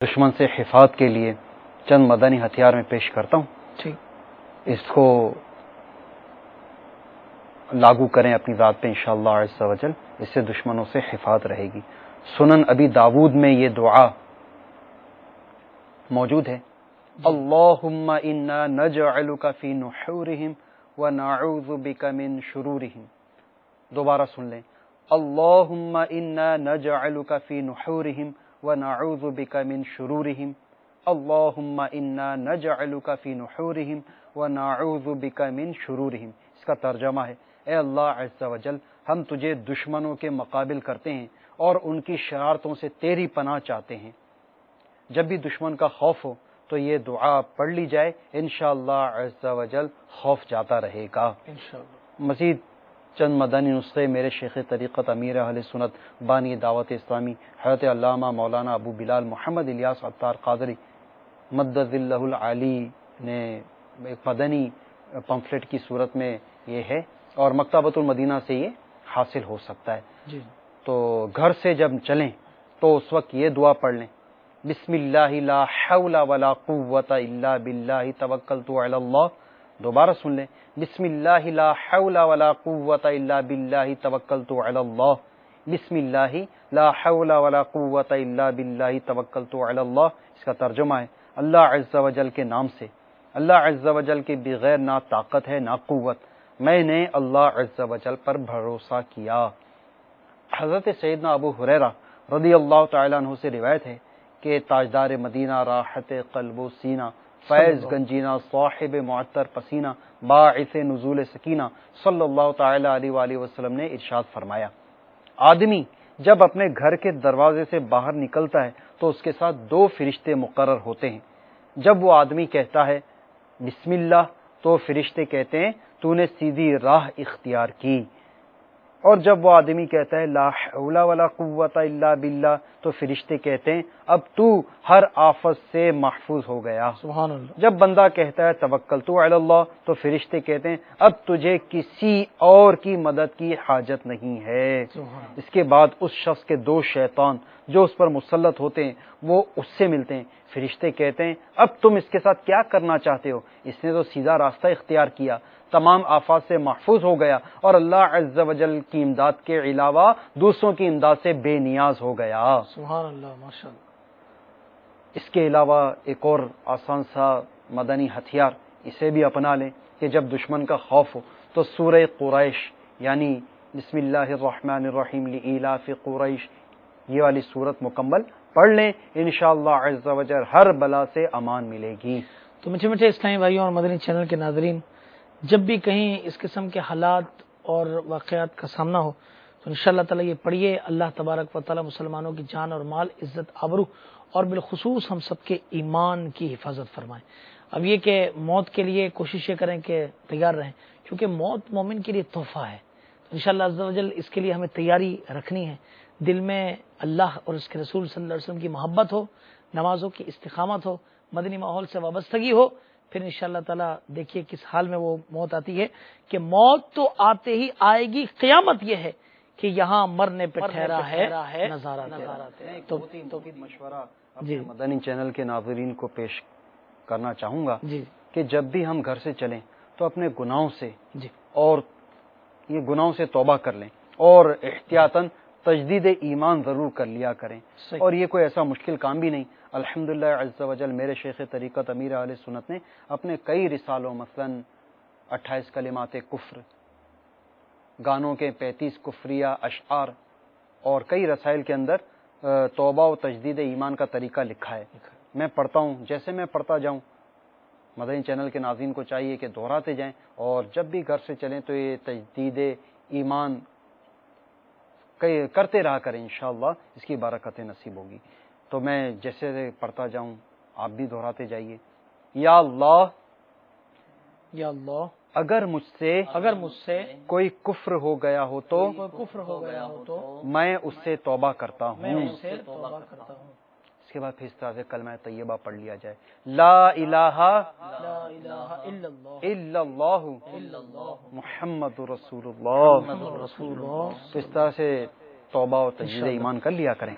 دشمن سے حفاظت کے لیے چند مدنی ہتھیار میں پیش کرتا ہوں. ٹھیک. اس کو لاگو کریں اپنی ذات پہ انشاءاللہ عز و جل، اس سے دشمنوں سے حفاظت رہے گی. سنن ابی داود میں یہ دعا موجود ہے. اللہم انا نجعلک فی نحورہم ونعوذ بک من شرورہم. دوبارہ سن لیں. اللہم انا نجعلک فی نحورہم ونعوذ بک من شرورہم. اللہم انا نجعلک فی نحورہم ونعوذ بک من شرورہم. اس کا ترجمہ ہے، اے اللہ عز و جل، ہم تجھے دشمنوں کے مقابل کرتے ہیں اور ان کی شرارتوں سے تیری پناہ چاہتے ہیں. جب بھی دشمن کا خوف ہو تو یہ دعا پڑھ لی جائے، انشاءاللہ عز و جل خوف جاتا رہے گا انشاءاللہ. مزید چند مدنی نسخے میرے شیخ طریقت امیر اہل سنت بانی دعوت اسلامی حضرت علامہ مولانا ابو بلال محمد الیاس عطار قادری مدد اللہ العالی نے ایک مدنی پمفلٹ کی صورت میں یہ ہے، اور مکتبۃ المدینہ سے یہ حاصل ہو سکتا ہے. جی. تو گھر سے جب چلیں تو اس وقت یہ دعا پڑھ لیں. بسم اللہ لا حول ولا قوت الا باللہ توکلت علی اللہ. دوبارہ سن لیں. بسم اللہ لا حول ولا قوت الا باللہ توکلت علی اللہ. بسم اللہ لا حول ولا قوت الا باللہ توکلت علی اللہ. اس کا ترجمہ ہے، اللہ عز و جل کے نام سے، اللہ عز و جل کے بغیر نہ طاقت ہے نہ قوت، میں نے اللہ عز و جل پر بھروسہ کیا. حضرت سیدنا ابو ہریرہ رضی اللہ تعالیٰ عنہ سے روایت ہے کہ تاجدار مدینہ، راحت قلب و سینہ، فیض گنجینہ، صاحب معطر پسینہ، باعث نزول سکینہ صلی اللہ تعالی علیہ وآلہ وسلم نے ارشاد فرمایا، آدمی جب اپنے گھر کے دروازے سے باہر نکلتا ہے تو اس کے ساتھ دو فرشتے مقرر ہوتے ہیں. جب وہ آدمی کہتا ہے بسم اللہ تو فرشتے کہتے ہیں تو نے سیدھی راہ اختیار کی، اور جب وہ آدمی کہتا ہے لا حول ولا قوت الا باللہ تو فرشتے کہتے ہیں اب تو ہر آفت سے محفوظ ہو گیا. سبحان اللہ. جب بندہ کہتا ہے توکلت علی اللہ تو فرشتے کہتے ہیں اب تجھے کسی اور کی مدد کی حاجت نہیں ہے. اس کے بعد اس شخص کے دو شیطان جو اس پر مسلط ہوتے ہیں وہ اس سے ملتے ہیں. فرشتے کہتے ہیں اب تم اس کے ساتھ کیا کرنا چاہتے ہو؟ اس نے تو سیدھا راستہ اختیار کیا، تمام آفات سے محفوظ ہو گیا اور اللہ عز و جل کی امداد کے علاوہ دوسروں کی امداد سے بے نیاز ہو گیا. سبحان اللہ، ماشاءاللہ. اس کے علاوہ ایک اور آسان سا مدنی ہتھیار اسے بھی اپنا لیں کہ جب دشمن کا خوف ہو تو سورہ قریش یعنی بسم اللہ الرحمن الرحیم لإلاف قریش یہ والی صورت مکمل پڑھ لیں، انشاءاللہ عز و جل ہر بلا سے امان ملے گی. تو میٹھے میٹھے اسلامی بھائیوں اور مدنی چینل کے ناظرین، جب بھی کہیں اس قسم کے حالات اور واقعات کا سامنا ہو تو انشاءاللہ تعالی یہ پڑھیے، اللہ تبارک و تعالی مسلمانوں کی جان اور مال، عزت آبرو اور بالخصوص ہم سب کے ایمان کی حفاظت فرمائیں. اب یہ کہ موت کے لیے کوشش یہ کریں کہ تیار رہیں، کیونکہ موت مومن کے لیے تحفہ ہے. تو انشاءاللہ عز و جل اس کے لیے ہمیں تیاری رکھنی ہے. دل میں اللہ اور اس کے رسول صلی اللہ علیہ وسلم کی محبت ہو، نمازوں کی استقامت ہو، مدنی ماحول سے وابستگی ہو، پھر انشاءاللہ تعالیٰ دیکھیے کس حال میں وہ موت آتی ہے کہ موت تو آتے ہی آئے گی. قیامت یہ ہے کہ یہاں مرنے پہ ٹھہرا ہے نظارہ. تو مشورہ اپنے مدنی چینل کے ناظرین کو پیش کرنا چاہوں گا کہ جب بھی ہم گھر سے چلیں تو اپنے گناہوں سے اور یہ گناہوں سے توبہ کر لیں اور احتیاطاً تجدید ایمان ضرور کر لیا کریں. اور یہ کوئی ایسا مشکل کام بھی نہیں. الحمدللہ عز و جل میرے شیخ طریقت امیر اہل سنت نے اپنے کئی رسالوں مثلا 28 کلمات کفر، گانوں کے 35 کفریہ اشعار اور کئی رسائل کے اندر توبہ و تجدید ایمان کا طریقہ لکھا ہے. میں پڑھتا ہوں، جیسے میں پڑھتا جاؤں مدنی چینل کے ناظرین کو چاہیے کہ دہراتے جائیں اور جب بھی گھر سے چلیں تو یہ تجدید ایمان کرتے رہا کریں، انشاءاللہ اس کی برکتیں نصیب ہوگی. تو میں جیسے پڑھتا جاؤں آپ بھی دہراتے جائیے. یا اللہ، یا اللہ، اگر مجھ سے کوئی کفر ہو گیا ہو تو میں اس سے توبہ کرتا ہوں. اس کے بعد پھر اس طرح سے کلمہ طیبہ پڑھ لیا جائے، لا الہ الا اللہ محمد رسول اللہ. تو اس طرح سے توبہ و تجدید ایمان کر لیا کریں.